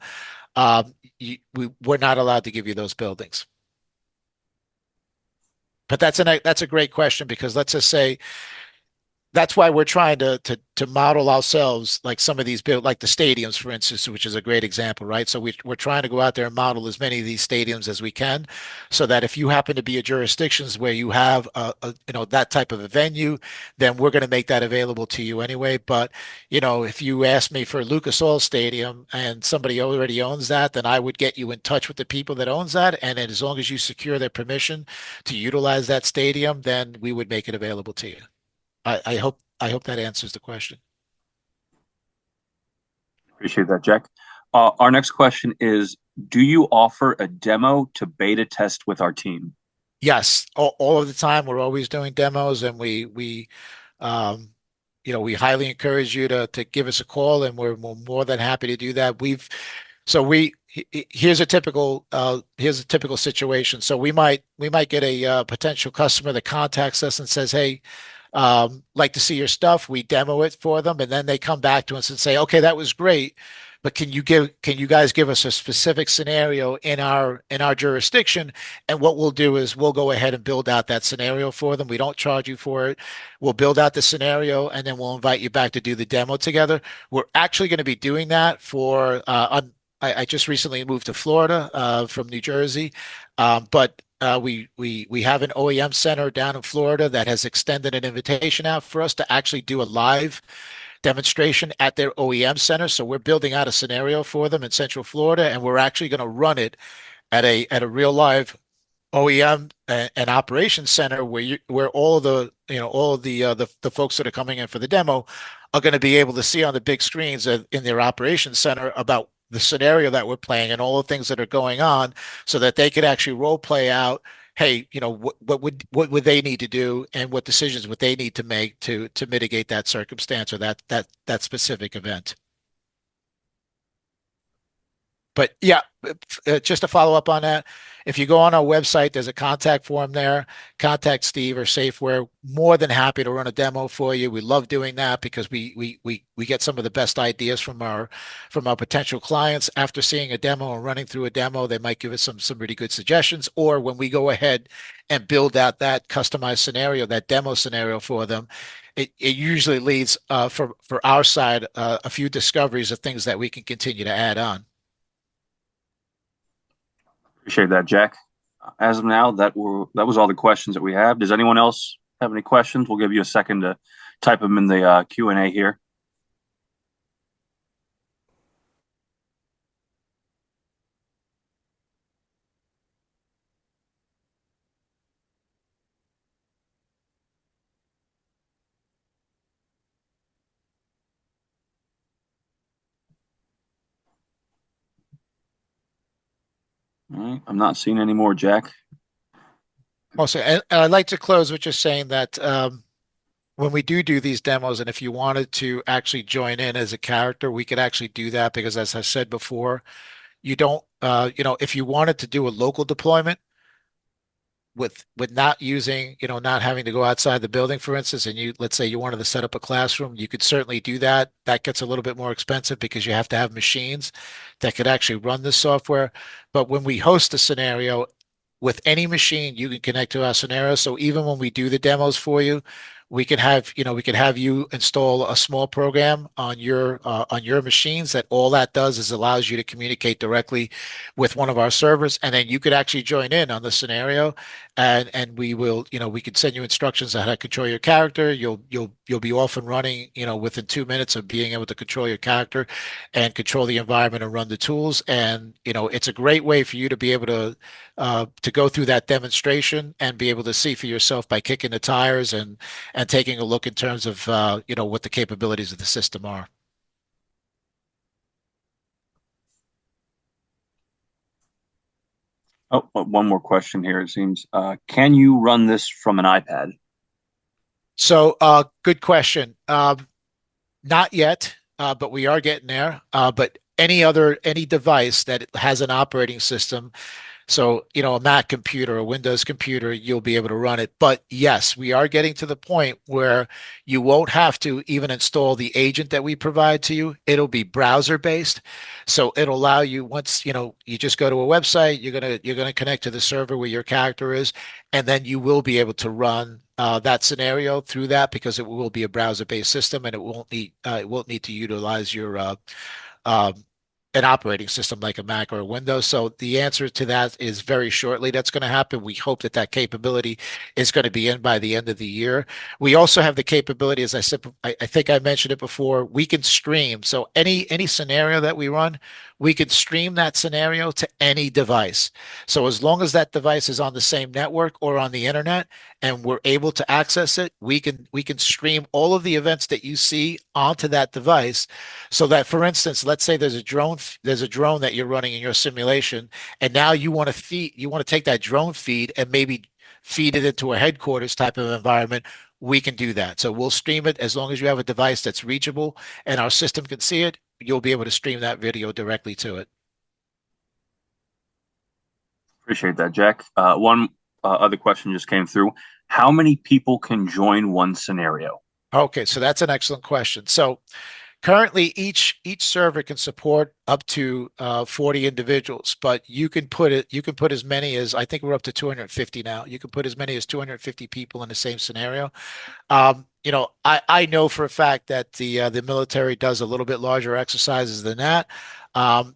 we're not allowed to give you those buildings. But that's a great question, because let's just say that's why we're trying to model ourselves like some of these like the stadiums, for instance, which is a great example, right? So we're trying to go out there and model as many of these stadiums as we can, so that if you happen to be a jurisdictions where you have that type of a venue, then we're going to make that available to you anyway. But if you ask me for Lucas Oil Stadium and somebody already owns that, then I would get you in touch with the people that owns that, and then as long as you secure their permission to utilize that stadium, then we would make it available to you. I hope that answers the question. Appreciate that, Jack. Our next question is, do you offer a demo to beta test with our team? Yes, all of the time. We're always doing demos, and we highly encourage you to give us a call, and we're more than happy to do that. Here's a typical situation. So we might get a potential customer that contacts us and says, "Hey, like to see your stuff." We demo it for them, and then they come back to us and say, "Okay, that was great, but can you guys give us a specific scenario in our jurisdiction? And what we'll do is we'll go ahead and build out that scenario for them. We don't charge you for it. We'll build out the scenario, and then we'll invite you back to do the demo together. We're actually going to be doing that for I just recently moved to Florida from New Jersey, but we have an OEM center down in Florida that has extended an invitation out for us to actually do a live demonstration at their OEM center. So we're building out a scenario for them in Central Florida, and we're actually going to run it at a real live OEM and operations center where all of the all of the folks that are coming in for the demo are going to be able to see on the big screens in their operations center about the scenario that we're playing and all the things that are going on, so that they could actually role play out. Hey, what would they need to do, and what decisions would they need to make to mitigate that circumstance or that specific event? But yeah, just to follow up on that, if you go on our website, there's a contact form there. Contact Steve or Safeware. More than happy to run a demo for you. We love doing that because we get some of the best ideas from our potential clients after seeing a demo and running through a demo. They might give us some really good suggestions. Or when we go ahead and build out that customized scenario, that demo scenario for them, it usually leads for our side a few discoveries of things that we can continue to add on. Appreciate that, Jack. As of now, that was all the questions that we have. Does anyone else have any questions? We'll give you a second to type them in the Q&A here. All right, I'm not seeing any more, Jack. Also, and I'd like to close with just saying that when we do these demos, and if you wanted to actually join in as a character, we could actually do that because, as I said before, you don't, if you wanted to do a local deployment with not using, not having to go outside the building, for instance, and let's say you wanted to set up a classroom, you could certainly do that. That gets a little bit more expensive because you have to have machines that could actually run this software. But when we host a scenario, with any machine, you can connect to our scenario. So even when we do the demos for you, we can have you install a small program on your machines that all that does is allows you to communicate directly with one of our servers, and then you could actually join in on the scenario, and we will, we could send you instructions on how to control your character. You'll be off and running, within 2 minutes of being able to control your character and control the environment and run the tools. And it's a great way for you to be able to go through that demonstration and be able to see for yourself by kicking the tires and taking a look in terms of what the capabilities of the system are. Oh, one more question here, it seems. Can you run this from an iPad? So, good question. Not yet, but we are getting there. But any device that has an operating system, so, a Mac computer, a Windows computer, you'll be able to run it. But yes, we are getting to the point where you won't have to even install the agent that we provide to you. It'll be browser based. So it'll allow you, once, you just go to a website, you're gonna connect to the server where your character is, and then you will be able to run that scenario through that, because it will be a browser based system, and it won't need to utilize your an operating system like a Mac or a Windows. So the answer to that is very shortly that's going to happen. We hope that capability is going to be in by the end of the year. We also have the capability, as I said, I think I mentioned it before, we can stream. So any scenario that we run, we can stream that scenario to any device. So as long as that device is on the same network or on the internet and we're able to access it, we can stream all of the events that you see onto that device. So that, for instance, let's say there's a drone that you're running in your simulation, and now you want to take that drone feed and maybe feed it into a headquarters type of environment. We can do that. So we'll stream it as long as you have a device that's reachable and our system can see it. You'll be able to stream that video directly to it. Appreciate that, Jack. One other question just came through. How many people can join one scenario? Okay, so that's an excellent question. So Currently, each server can support up to 40 individuals, but you can put as many as, I think we're up to 250 now. You can put as many as 250 people in the same scenario. I know for a fact that the military does a little bit larger exercises than that.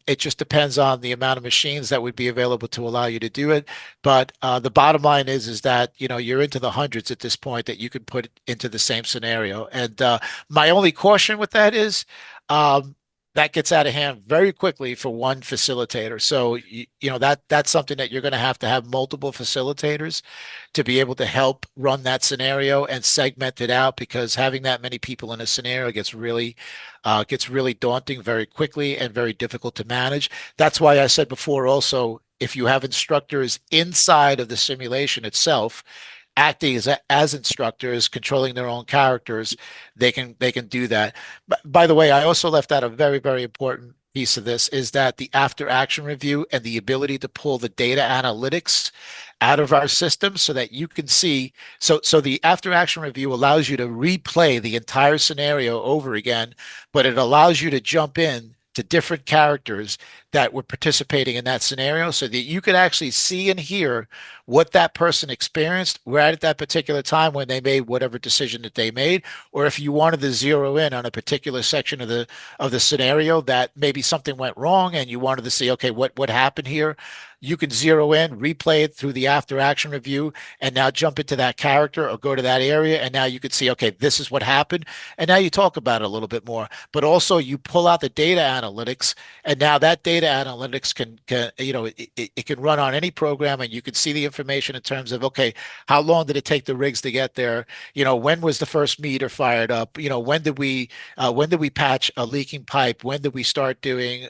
It just depends on the amount of machines that would be available to allow you to do it. But the bottom line is that you're into the hundreds at this point that you could put into the same scenario. And my only caution with that is that gets out of hand very quickly for one facilitator. So that's something that you're going to have multiple facilitators to be able to help run that scenario and segment it out, because having that many people in a scenario gets really daunting very quickly and very difficult to manage. That's why I said before also, if you have instructors inside of the simulation itself acting as instructors, controlling their own characters, they can do that. But by the way, I also left out a very, very important piece of this, is that the after action review and the ability to pull the data analytics out of our system so that you can see. So the after action review allows you to replay the entire scenario over again, but it allows you to jump in to different characters that were participating in that scenario so that you could actually see and hear what that person experienced right at that particular time when they made whatever decision that they made. Or if you wanted to zero in on a particular section of the scenario that maybe something went wrong and you wanted to see, okay, what happened here, you can zero in, replay it through the after action review, and now jump into that character or go to that area, and now you could see, okay, this is what happened, and now you talk about it a little bit more. But also you pull out the data analytics, and now that data analytics can it can run on any program, and you can see the information in terms of, okay, how long did it take the rigs to get there? When was the first meter fired up? When did we patch a leaking pipe? When did we start doing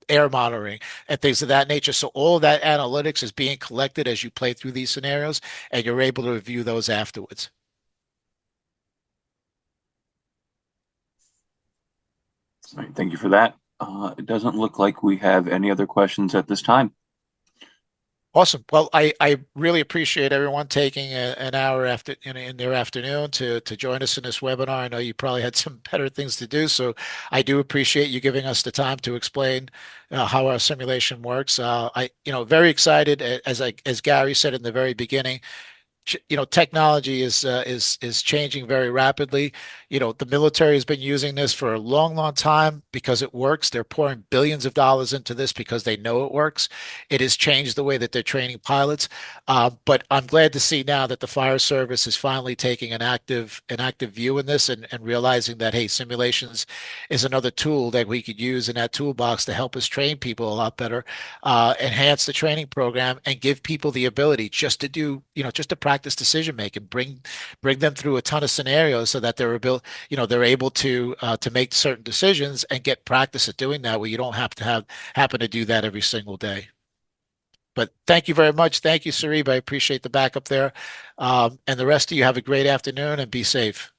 air monitoring and things of that nature? So all of that analytics is being collected as you play through these scenarios, and you're able to review those afterwards. All right, thank you for that. It doesn't look like we have any other questions at this time. Awesome. Well, I really appreciate everyone taking an hour in their afternoon to join us in this webinar. I know you probably had some better things to do, so I do appreciate you giving us the time to explain how our simulation works. Very excited, as Gary said in the very beginning. Technology is changing very rapidly. The military has been using this for a long, long time because it works. They're pouring billions of dollars into this because they know it works. It has changed the way that they're training pilots. But I'm glad to see now that the fire service is finally taking an active view in this and realizing that, hey, simulations is another tool that we could use in that toolbox to help us train people a lot better, enhance the training program, and give people the ability just to practice decision making, bring them through a ton of scenarios so that they're able to make certain decisions and get practice at doing that, where you don't have to happen to do that every single day. But thank you very much. Thank you, Sarib. I appreciate the backup there. And the rest of you have a great afternoon and be safe.